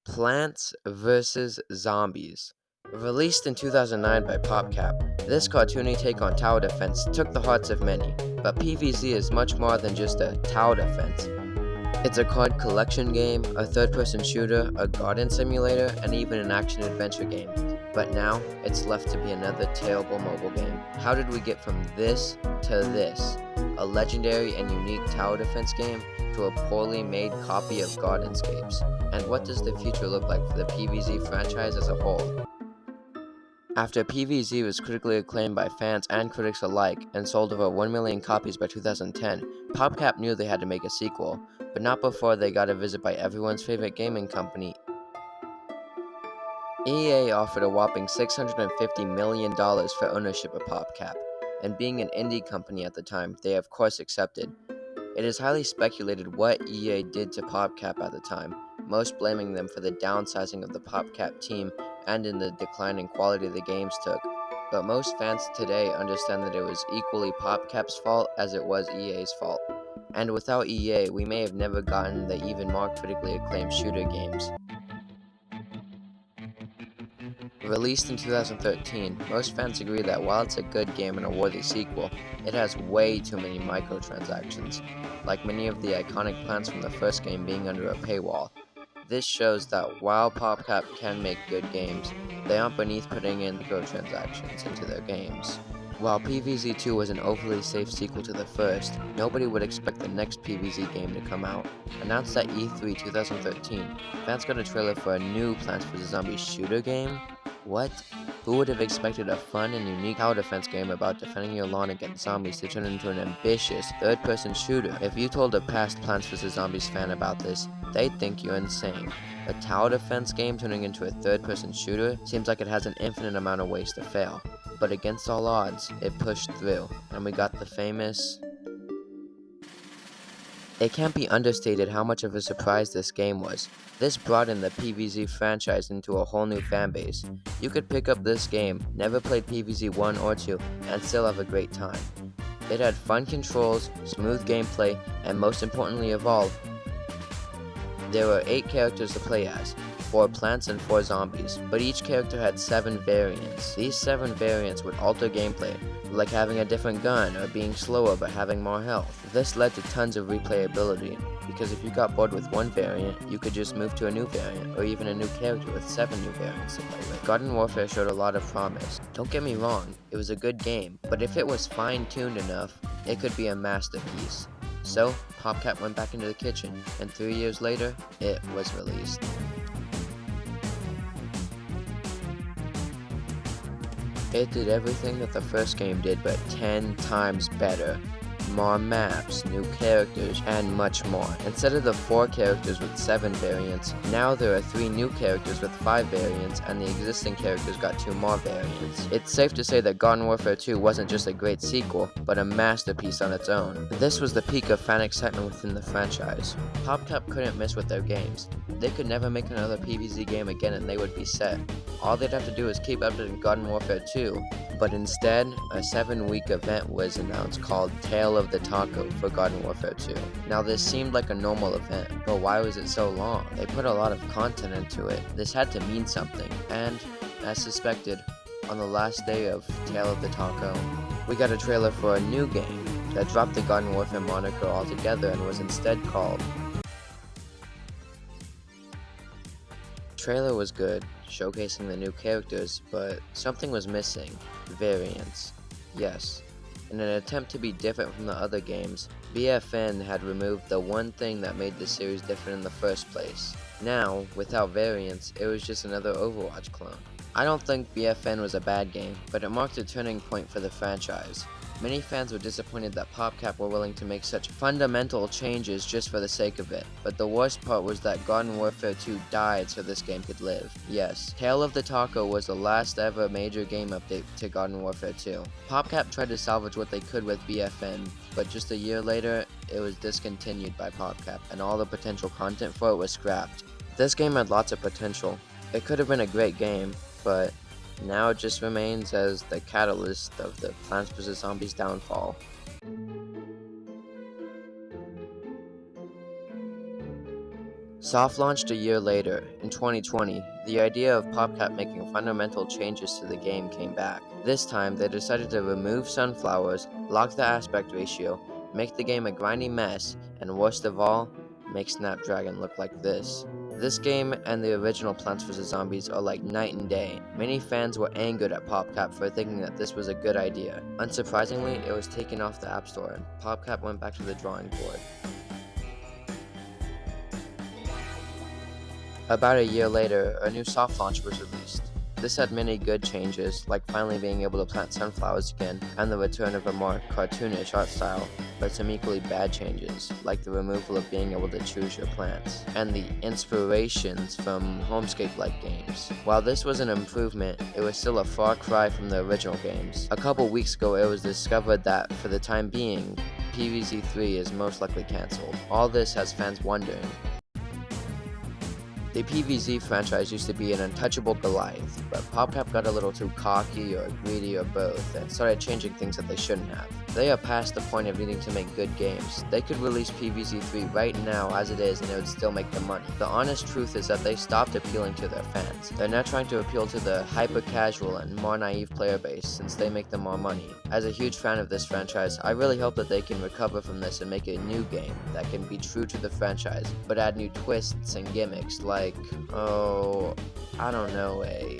Plants vs. Zombies. Released in 2009 by PopCap, this cartoony take on tower defense took the hearts of many, but PvZ is much more than just a tower defense. It's a card collection game, a third-person shooter, a garden simulator, and even an action-adventure game. But now, it's left to be another terrible mobile game. How did we get from this to this? A legendary and unique tower defense game to a poorly made copy of Gardenscapes? And what does the future look like for the PvZ franchise as a whole? After PvZ was critically acclaimed by fans and critics alike and sold over 1 million copies by 2010, PopCap knew they had to make a sequel, but not before they got a visit by everyone's favorite gaming company. EA offered a whopping $650 million for ownership of PopCap, and being an indie company at the time, they of course accepted. It is highly speculated what EA did to PopCap at the time, most blaming them for the downsizing of the PopCap team and in the declining quality the games took. But most fans today understand that it was equally PopCap's fault as it was EA's fault. And without EA, we may have never gotten the even more critically acclaimed shooter games. Released in 2013, most fans agree that while it's a good game and a worthy sequel, it has way too many microtransactions, like many of the iconic plants from the first game being under a paywall. This shows that while PopCap can make good games, they aren't beneath putting in microtransactions into their games. While PvZ 2 was an overly safe sequel to the first, nobody would expect the next PvZ game to come out. Announced at E3 2013, fans got a trailer for a new Plants vs. Zombies shooter game? What? Who would have expected a fun and unique tower defense game about defending your lawn against zombies to turn into an ambitious third-person shooter? If you told a past Plants vs. Zombies fan about this, they'd think you're insane. A tower defense game turning into a third-person shooter seems like it has an infinite amount of ways to fail. But against all odds, it pushed through, and we got the famous... It can't be understated how much of a surprise this game was. This brought in the PvZ franchise into a whole new fanbase. You could pick up this game, never played PvZ 1 or 2, and still have a great time. It had fun controls, smooth gameplay, and most importantly of all, there were 8 characters to play as, 4 plants and 4 zombies, but each character had 7 variants. These 7 variants would alter gameplay, like having a different gun or being slower but having more health. This led to tons of replayability, because if you got bored with one variant, you could just move to a new variant, or even a new character with 7 new variants to play with. Garden Warfare showed a lot of promise. Don't get me wrong, it was a good game, but if it was fine-tuned enough, it could be a masterpiece. So, PopCap went back into the kitchen, and 3 years later, it was released. It did everything that the first game did, but 10 times better. More maps, new characters, and much more. Instead of the 4 characters with 7 variants, now there are 3 new characters with 5 variants, and the existing characters got 2 more variants. It's safe to say that Garden Warfare 2 wasn't just a great sequel, but a masterpiece on its own. This was the peak of fan excitement within the franchise. PopCap couldn't miss with their games. They could never make another PvZ game again and they would be set. All they'd have to do is keep updating Garden Warfare 2, but instead, a 7-week event was announced called Tale of the Taco for Garden Warfare 2. Now this seemed like a normal event, but why was it so long? They put a lot of content into it. This had to mean something, and, as suspected, on the last day of Tale of the Taco, we got a trailer for a new game that dropped the Garden Warfare moniker altogether and was instead called... The trailer was good, showcasing the new characters, but something was missing. Variants. Yes. In an attempt to be different from the other games, BFN had removed the one thing that made the series different in the first place. Now, without variants, it was just another Overwatch clone. I don't think BFN was a bad game, but it marked a turning point for the franchise. Many fans were disappointed that PopCap were willing to make such fundamental changes just for the sake of it, but the worst part was that Garden Warfare 2 died so this game could live. Yes, Tale of the Taco was the last ever major game update to Garden Warfare 2. PopCap tried to salvage what they could with BFN, but just a year later, it was discontinued by PopCap, and all the potential content for it was scrapped. This game had lots of potential. It could have been a great game, but now it just remains as the catalyst of the Plants vs. Zombies downfall. Soft launched a year later, in 2020, the idea of PopCap making fundamental changes to the game came back. This time, they decided to remove sunflowers, lock the aspect ratio, make the game a grindy mess, and worst of all, make Snapdragon look like this. This game and the original Plants vs. Zombies are like night and day. Many fans were angered at PopCap for thinking that this was a good idea. Unsurprisingly, it was taken off the App Store, and PopCap went back to the drawing board. About a year later, a new soft launch was released. This had many good changes, like finally being able to plant sunflowers again, and the return of a more cartoonish art style, but some equally bad changes, like the removal of being able to choose your plants, and the inspirations from Homescape-like games. While this was an improvement, it was still a far cry from the original games. A couple weeks ago, it was discovered that, for the time being, PvZ3 is most likely cancelled. All this has fans wondering. The PvZ franchise used to be an untouchable Goliath, but PopCap got a little too cocky or greedy or both, and started changing things that they shouldn't have. They are past the point of needing to make good games. They could release PvZ3 right now as it is and it would still make them money. The honest truth is that they stopped appealing to their fans. They're now trying to appeal to the hyper-casual and more naive player base since they make them more money. As a huge fan of this franchise, I really hope that they can recover from this and make a new game that can be true to the franchise, but add new twists and gimmicks like, I don't know, a